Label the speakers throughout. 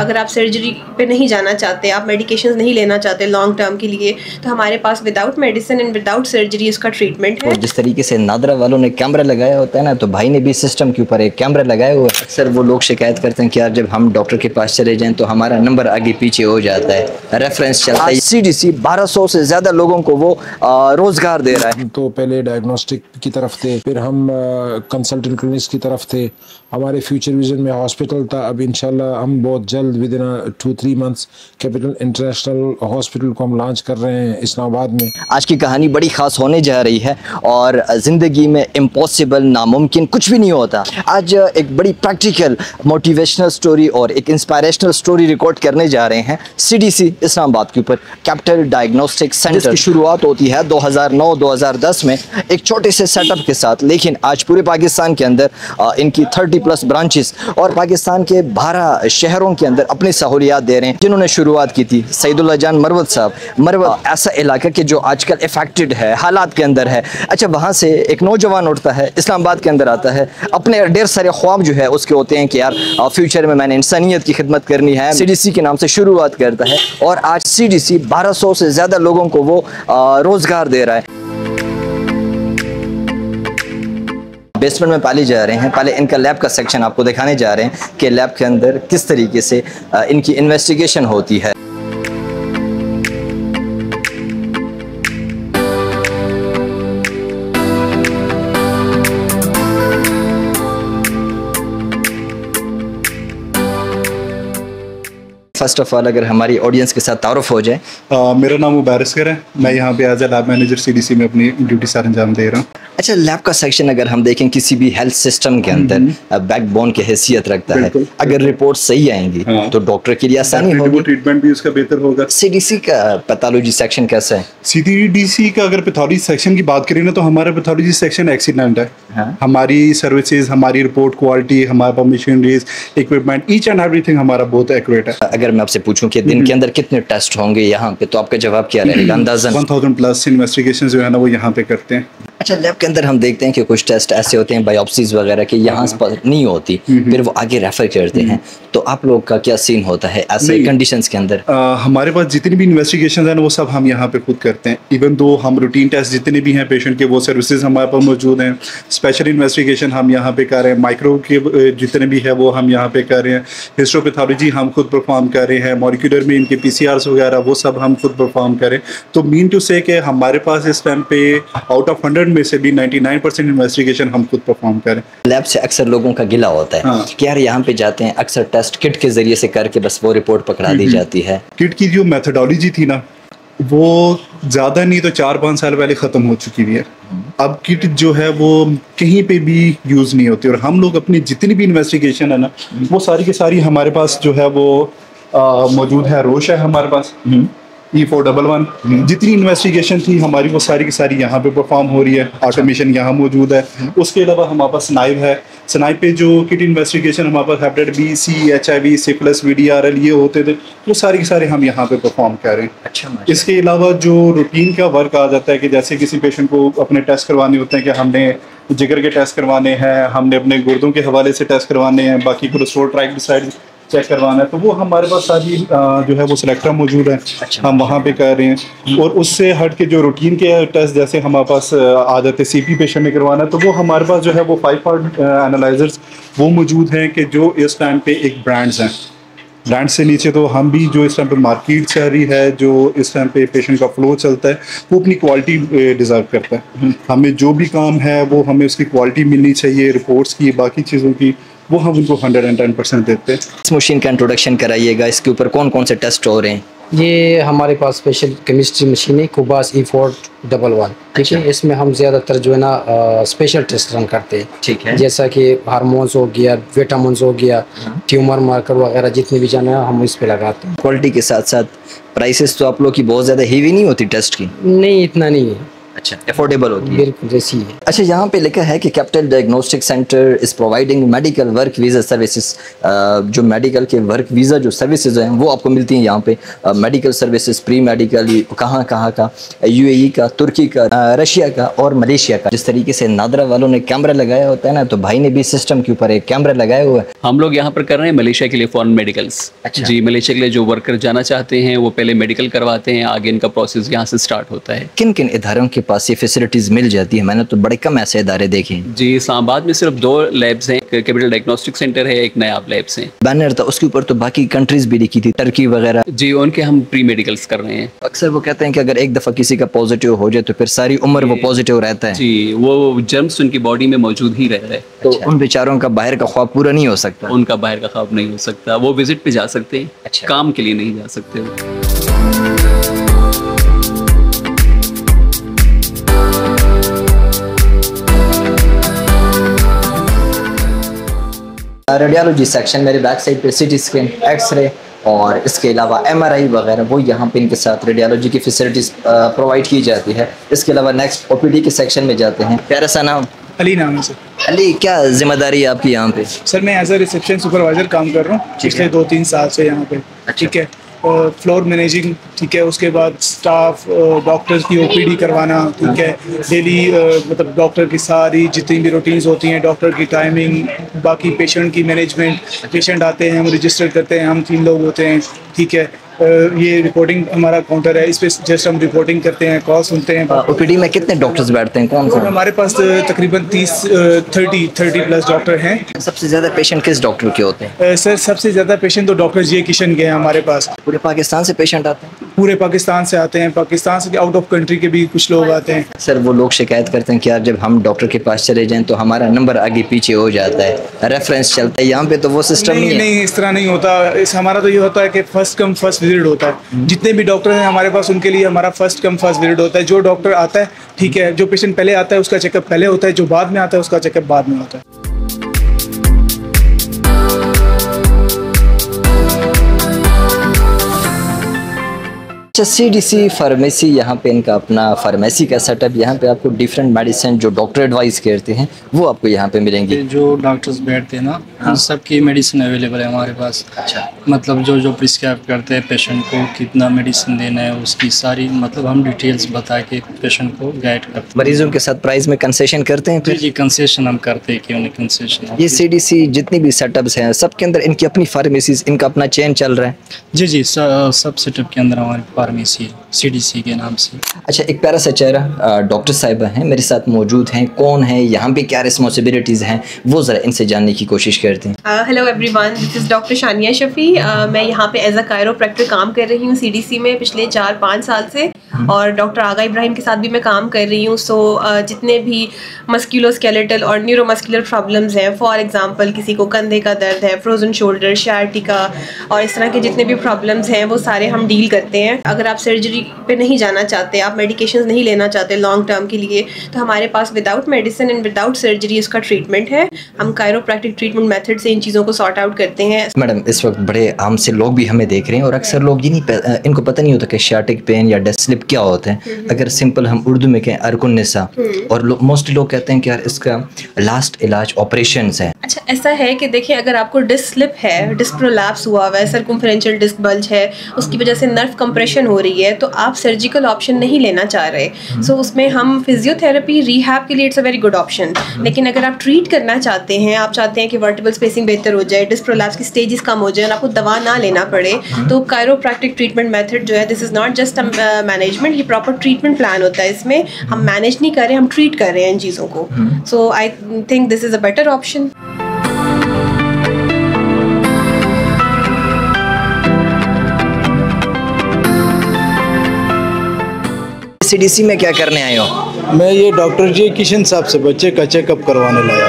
Speaker 1: اگر آپ سرجری پہ نہیں جانا چاہتے, آپ میڈیکیشنز نہیں لینا چاہتے لانگ ٹرم کے لیے, تو ہمارے پاس without medicine and without surgery اس کا ٹریٹمنٹ ہے.
Speaker 2: اور جس طریقے سے نادرا والوں نے کیمرہ لگایا ہوتا ہے نا, تو بھائی نے بھی سسٹم کے اوپر ایک کیمرہ لگایا ہوا ہے. اکثر وہ لوگ شکایت کرتے ہیں کہ یار جب ہم ڈاکٹر کے پاس چلے جائیں تو ہمارا نمبر آگے پیچھے ہو جاتا ہے, ریفرنس چلتا ہے. CDC 1200 سے زیادہ لوگوں کو وہ روزگار دے رہا ہے.
Speaker 3: تو پہلے ڈائگنوسٹک کی طرف تھے, پھر ہم کنسلٹنٹ کلینکس کی طرف تھے, ہمارے فیوچر ویژن میں ہاسپٹل تھا. اب انشاءاللہ ہم بہت جلد with in 2-3 months capital international hospital کو ہم لانچ کر رہے ہیں اسلام آباد میں.
Speaker 2: آج کی کہانی بڑی خاص ہونے جا رہی ہے, اور زندگی میں امپاسبل, ناممکن کچھ بھی نہیں ہوتا. آج ایک بڑی پریکٹیکل موٹیویشنل سٹوری اور ایک انسپائریشنل سٹوری ریکارڈ کرنے جا رہے ہیں CDC اسلام آباد کے اوپر, کیپٹل ڈائگنوسٹک سینٹر. کی شروعات ہوتی ہے 2009-2010 میں ایک چھوٹے سے سیٹ اپ کے ساتھ, لیکن آج پورے پاکستان کے اندر ان کی 30+ برانچز اور پاکستان کے 12 شہروں کے اندر اپنی سہولیات دے رہے ہیں. جنہوں نے شروعات کی تھی سعید اللہ جان مروت صاحب. مروت ایسا علاقہ کہ جو آج کل افیکٹڈ ہے, حالات کے اندر ہے. اچھا, وہاں سے ایک نوجوان اٹھتا ہے, اسلام آباد کے اندر آتا ہے, اپنے ڈھیر سارے خواب جو ہے اس کے ہوتے ہیں کہ یار فیوچر میں نے انسانیت کی خدمت کرنی ہے. CDC کے نام سے شروعات کرتا ہے, اور آج CDC 1200 سے زیادہ لوگوں کو وہ روزگار دے رہا ہے. بیسمنٹ میں پالے جا رہے ہیں. پہلے ان کا لیب کا سیکشن آپ کو دکھانے جا رہے ہیں کہ لیب کے اندر کس طریقے سے ان کی انویسٹیگیشن ہوتی ہے. فرسٹ آف آل اگر ہماری آڈینس کے ساتھ تعارف ہو جائے.
Speaker 4: میرا نام عبیر اصغر ہے, میں یہاں پہ as a lab manager CDC میں اپنی ڈیوٹی سر انجام دے رہا ہوں.
Speaker 2: اچھا, لیب کا سیکشن اگر ہم دیکھیں کسی بھی ہیلتھ سسٹم کے اندر بیک بون کی حیثیت رکھتا ہے. اگر رپورٹ صحیح آئیں گی تو ڈاکٹر کے لیے آسانی ہوگی,
Speaker 4: ٹریٹمنٹ بھی اس کا بہتر ہوگا.
Speaker 2: CDC کا پیتھولوجی سیکشن کیسا ہے؟
Speaker 4: CDC کا اگر پیتھولوجی سیکشن کی بات کریں نا, تو ہمارا پیتھولوجی سیکشن ایکسیلنٹ ہے. ہماری سروسز, ہماری رپورٹ کوالٹی, ہمارا machineries, equipment, each and everything ہمارا بہت ایکوریٹ ہے.
Speaker 2: اگر میں آپ سے پوچھوں کہ دن کے اندر کتنے ٹیسٹ ہوں گے یہاں پہ, تو آپ کا جواب کیا رہے گا اندازاً؟
Speaker 4: 1000+ انویسٹیگیشن جو ہے نا وہ یہاں پہ کرتے ہیں.
Speaker 2: اچھا, لیب کے اندر ہم دیکھتے ہیں کہ کچھ ٹیسٹ ایسے ہوتے ہیں بایوپسیز وغیرہ کہ یہاں نہیں ہوتی, پھر وہ آگے ریفر کرتے ہیں. تو آپ لوگ کا کیا سین ہوتا ہے ایسے کنڈیشنز کے اندر؟
Speaker 4: ہمارے پاس جتنی بھی انویسٹیگیشنز ہیں وہ سب ہم یہاں پہ خود کرتے ہیں. ایون دو ہم روٹین ٹیسٹ جتنے بھی ہیں پیشنٹ کے وہ سروسز ہمارے پاس موجود ہیں. اسپیشل انویسٹیگیشن ہم یہاں پہ کر رہے ہیں. مائکرو کے جتنے بھی ہے وہ ہم یہاں پہ کر رہے ہیں. ہسٹوپیتھولوجی ہم خود پرفارم کر رہے ہیں. مولیکولر میں ان کے PCRs وغیرہ وہ سب ہم خود پرفارم کریں. تو مین ٹو سے کہ ہمارے پاس اس ٹائم پہ آؤٹ آف 100 میں سے بھی 99% انویسٹیگیشن ہم خود پرفارم کریں.
Speaker 2: لیب سے اکثر لوگوں کا گلہ ہوتا ہے کہ یار یہاں پہ جاتے ہیں اکثر ٹیسٹ کٹ کے ذریعے سے کر کے بس وہ رپورٹ پکڑا دی جاتی ہے.
Speaker 4: کٹ کی جو میتھڈالوجی تھی نا وہ زیادہ نہیں تو 4-5 سال پہلے ختم ہو چکی ہوئی ہے. اب کٹ جو ہے وہ کہیں پہ بھی یوز نہیں ہوتی, اور ہم لوگ اپنی جتنی بھی انویسٹیگیشن ہے نا وہ ساری کی ساری ہمارے پاس جو ہے وہ موجود ہے. روش ہے ہمارے پاس, E411 جتنی انویسٹیگیشن تھی ہماری وہ ساری کی ساری یہاں پہ پرفارم ہو رہی ہے. آٹومیشن یہاں موجود ہے. اس کے علاوہ ہمارے پاس سنائب ہے. سنائب پہ جو کٹ انویسٹیگیشن ہمارے پاس hepatitis B, C, HIV, syphilis, VDRL یہ ہوتے تھے وہ سارے کے سارے ہم یہاں پہ پرفارم کر رہے ہیں. اس کے علاوہ جو روٹین کا ورک آ جاتا ہے کہ جیسے کسی پیشنٹ کو اپنے ٹیسٹ کروانے ہوتے ہیں کہ ہم نے جگر کے ٹیسٹ کروانے ہیں, ہم نے اپنے گردوں کے حوالے سے ٹیسٹ کروانے ہیں, باقی کولیسٹرول ٹرائگلیسرائڈ چیک کروانا ہے, تو وہ ہمارے پاس ساری جو ہے وہ سلیکٹر موجود ہے, ہم وہاں پہ کر رہے ہیں. اور اس سے ہٹ کے جو روٹین کے ٹیسٹ جیسے ہمارے پاس آ جاتے CP پیشنٹ نے کروانا ہے, تو وہ ہمارے پاس جو ہے وہ 5 پارٹ اینالائزرز وہ موجود ہیں کہ جو اس ٹائم پہ ایک برانڈز ہیں. برانڈ سے نیچے تو ہم بھی جو اس ٹائم پہ مارکیٹ چل رہی ہے, جو اس ٹائم پہ پیشنٹ کا فلو چلتا ہے وہ اپنی کوالٹی ڈیزرو کرتا ہے. ہمیں جو بھی کام ہے وہ ہمیں اس کی کوالٹی ملنی چاہیے, رپورٹس کی, باقی چیزوں کی, وہ ہم ان کو 110% دیتے ہیں.
Speaker 2: اس مشین کا انٹروڈکشن کرائیے گا, اس کے اوپر کون کون سے ٹیسٹ ہو رہے ہیں؟
Speaker 5: یہ ہمارے پاس اسپیشل کیمسٹری مشین ہے کوباس E411. ٹھیک ہے, اس میں ہم زیادہ تر جو ہے نا اسپیشل ٹیسٹ رن کرتے ہیں.
Speaker 2: ٹھیک ہے,
Speaker 5: جیسا کہ ہارمونس ہو گیا, وٹامنس ہو گیا, ٹیومر مارکر وغیرہ جتنے بھی جانا ہے ہم اس پہ لگاتے ہیں.
Speaker 2: کوالٹی کے ساتھ ساتھ پرائسز تو آپ لوگ کی بہت زیادہ ہیوی نہیں ہوتی ٹیسٹ کی؟
Speaker 5: نہیں, اتنا نہیں ہے.
Speaker 2: اچھا افورڈیبل ہوتی ہے.
Speaker 5: بالکل جیسی ہے.
Speaker 2: اچھا یہاں پہ لکھا ہے کہ capital diagnostic centre is providing medical work visa services. جو میڈیکل کے ورک ویزا جو سروسز ہیں وہ آپ کو ملتی ہیں یہاں پہ. میڈیکل سروسز پری میڈیکل کہاں کا UAE کا, ترکی کا, رشیا کا اور ملیشیا کا. جس طریقے سے نادرا والوں نے کیمرہ لگایا ہوتا ہے نا, تو بھائی نے بھی سسٹم کے اوپر ایک کیمرہ لگایا ہوا ہے.
Speaker 6: ہم لوگ یہاں پر کر رہے ہیں ملیشیا کے لیے فارن میڈیکلس. جی ملیشیا کے لیے جو ورکر جانا چاہتے ہیں وہ پہلے میڈیکل کرواتے ہیں, آگے ان کا پروسیس یہاں سے سٹارٹ ہوتا ہے.
Speaker 2: کن کن اداروں کے پاس یہ فیسلٹیز مل جاتی ہے؟ میں نے تو بڑے کم ایسے ادارے دیکھے ہیں.
Speaker 6: جی اسلام آباد میں صرف 2 لیبز ہیں, کیپٹل ڈائگنوسٹک سینٹر ہے, ایک نیاب لیبس ہیں.
Speaker 2: بینر تھا اس کے اوپر تو باقی کنٹریز بھی لکھی تھی, ترکی وغیرہ.
Speaker 6: جی ان کے ہم پری میڈیکلس کر رہے ہیں.
Speaker 2: اکثر وہ کہتے ہیں کہ اگر ایک دفعہ کسی کا پازیٹیو ہو جائے تو پھر ساری عمر وہ پازیٹیو رہتا ہے.
Speaker 6: جی وہ جرمس ان کی باڈی میں موجود ہی رہ رہے,
Speaker 2: تو ان بیچاروں کا باہر کا خواب پورا نہیں ہو سکتا.
Speaker 6: ان کا باہر کا خواب نہیں ہو سکتا. وہ وزٹ پہ جا سکتے ہیں, کام کے لیے نہیں جا سکتے.
Speaker 2: ریڈیالوجی سیکشن میرے بیک سائڈ پہ CT اسکین, ایکس رے اور اس کے علاوہ MRI وغیرہ وہ یہاں پہ ان کے ساتھ ریڈیالوجی کی فیسلٹیز پرووائڈ کی جاتی ہے. اس کے علاوہ نیکسٹ OPD کے سیکشن میں جاتے ہیں. پیارا سا نام
Speaker 7: علی نام ہے سر.
Speaker 2: علی, کیا ذمہ داری ہے آپ کی یہاں پہ؟
Speaker 7: سر میں ایز اے ریسیپشن سپروائزر کام کر رہا ہوں پچھلے 2-3 سال سے یہاں پہ. ٹھیک ہے, فلور مینیجنگ. ٹھیک ہے, اس کے بعد اسٹاف ڈاکٹرز کی OPD کروانا. ٹھیک ہے, ڈیلی مطلب ڈاکٹر کی ساری جتنی بھی روٹینز ہوتی ہیں, ڈاکٹر کی ٹائمنگ, باقی پیشنٹ کی مینجمنٹ. پیشنٹ آتے ہیں ہم رجسٹر کرتے ہیں, ہم 3 لوگ ہوتے ہیں. ٹھیک ہے, یہ رپورٹنگ ہمارا کاؤنٹر ہے, اس پہ جسٹ ہم رپورٹنگ کرتے ہیں, کال سنتے ہیں.
Speaker 2: OPD میں کتنے ڈاکٹرز بیٹھتے ہیں, کون کون؟
Speaker 7: ہمارے پاس تقریباً 30 پلس ڈاکٹر ہیں.
Speaker 2: سب سے زیادہ پیشنٹ کس ڈاکٹر کے ہوتے ہیں؟
Speaker 7: سر سب سے زیادہ پیشنٹ تو ڈاکٹر جے کشن کے ہیں ہمارے پاس.
Speaker 2: پورے پاکستان سے پیشنٹ آتے ہیں؟
Speaker 7: پورے پاکستان سے آتے ہیں, پاکستان سے آؤٹ آف کنٹری کے بھی کچھ لوگ آتے ہیں.
Speaker 2: سر وہ لوگ شکایت کرتے ہیں کہ یار جب ہم ڈاکٹر کے پاس چلے جائیں تو ہمارا نمبر آگے پیچھے ہو جاتا ہے, ریفرنس چلتا ہے. یہاں پہ تو وہ سسٹم
Speaker 7: نہیں, اس طرح نہیں ہوتا. ہمارا تو یہ ہوتا ہے کہ فرسٹ کم فرسٹ وزٹ ہوتا ہے. جتنے بھی ڈاکٹر ہیں ہمارے پاس ان کے لیے ہمارا فرسٹ کم فرسٹ وزٹ ہوتا ہے. جو ڈاکٹر آتا ہے, ٹھیک ہے, جو پیشنٹ پہلے آتا ہے اس کا چیک اپ پہلے ہوتا ہے, جو بعد میں آتا ہے اس کا چیک اپ بعد میں ہوتا ہے.
Speaker 2: CDC فارمیسی, یہاں پہ ان کا اپنا فارمیسی کا سیٹ اپ. یہاں پہ آپ کو ڈیفرنٹ میڈیسن جو ڈاکٹر ایڈوائز کرتے ہیں وہ آپ کو یہاں پہ ملیں گی.
Speaker 8: جو ڈاکٹرز بیٹھتے ہیں نا, ان سب کی میڈیسن اویلیبل ہے ہمارے پاس.
Speaker 2: اچھا,
Speaker 8: مطلب جو پرسکرائب کرتے ہیں پیشنٹ کو کتنا میڈیسن دینا ہے, اس کی ساری مطلب ہم ڈیٹیلز بتا کے پیشنٹ کو گائیڈ کرتے ہیں.
Speaker 2: مریضوں کے ساتھ پرائز میں کنسیشن کرتے ہیں؟
Speaker 8: جی کنسیشن ہم کرتے ہیں کہ انہیں کنسیشن.
Speaker 2: یہ CDC جتنی بھی سیٹ اپس ہیں سب کے اندر ان کی اپنی فارمیسیز, ان کا اپنا چین چل رہا ہے؟
Speaker 8: جی سب سیٹ اپ کے اندر ہماری فارمیسی ہے CDC کے نام سے.
Speaker 2: اچھا, ایک پیارا سا چہرہ ڈاکٹر صاحبہ ہیں میرے ساتھ موجود ہیں. کون ہیں, یہاں پہ کیا رسپانسبلٹیز ہیں, وہ ذرا ان سے جاننے کی کوشش کرتے ہیں.
Speaker 1: Hello everyone, this is doctor Shania Shafi. میں یہاں پہ ایز اے کائروپریکٹر کام کر رہی ہوں CDC میں پچھلے 4-5 سال سے, اور ڈاکٹر آغا ابراہیم کے ساتھ بھی میں کام کر رہی ہوں. سو جتنے بھی مسکولو اسکیلیٹل اور نیورو مسکولر پرابلمز ہیں, فار ایگزامپل کسی کو کندھے کا درد ہے, فروزن شولڈر, شیارٹیکا اور اس طرح کے جتنے بھی پرابلمز ہیں وہ سارے ہم ڈیل کرتے ہیں. اگر آپ سرجری پہ نہیں جانا چاہتے, آپ میڈیکیشنز نہیں لینا چاہتے لانگ ٹرم کے لیے, تو ہمارے پاس without medicine and without surgery اس کا ٹریٹمنٹ ہے. ہم کائروپریکٹک ٹریٹمنٹ میتھڈ سے ان چیزوں کو سارٹ آؤٹ کرتے ہیں.
Speaker 2: میڈم اس وقت بڑے عام سے لوگ بھی ہمیں دیکھ رہے ہیں اور اکثر لوگ یہ نہیں, ان کو پتہ نہیں ہوتا کہ شیارٹک پین یا ڈسک سلپ کیا ہوتا ہے. اگر سمپل ہم اردو میں کہیں ارک النساء, اور موسٹلی لوگ کہتے ہیں کہ یار اس کا لاسٹ علاج آپریشنز ہے.
Speaker 1: اچھا ایسا ہے کہ دیکھیں, اگر آپ کو ڈسک سلپ ہے, ڈسک پرولیپس ہوا ہوا ہے, سرکمفرنشل ڈسک بلج ہے, اس کی وجہ سے نرو کمپریشن ہو رہی ہے, تو آپ سرجیکل آپشن نہیں لینا چاہ رہے. سو اس میں ہم فزیو تھراپی ریہیب کے لیے it's a very good option. لیکن اگر آپ ٹریٹ کرنا چاہتے ہیں, آپ چاہتے ہیں کہ ورٹیبل اسپیسنگ بہتر ہو جائے, ڈسک پرولیپس کی اسٹیجز کم ہو جائیں اور آپ کو دوا نہ لینا پڑے, تو کائروپریکٹک ٹریٹمنٹ میتھڈ جو ہے, دس از ناٹ جسٹ مینجمنٹ, یہ پراپر ٹریٹمنٹ پلان ہوتا ہے. اس میں ہم مینیج نہیں کر رہے, ہم ٹریٹ کر رہے ہیں ان چیزوں کو. So I think this is a better option.
Speaker 2: CDC میں کیا کرنے آئے ہو؟
Speaker 9: میں یہ ڈاکٹر جے کشن صاحب سے بچے کا چیک اپ کروانے لایا.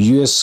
Speaker 3: US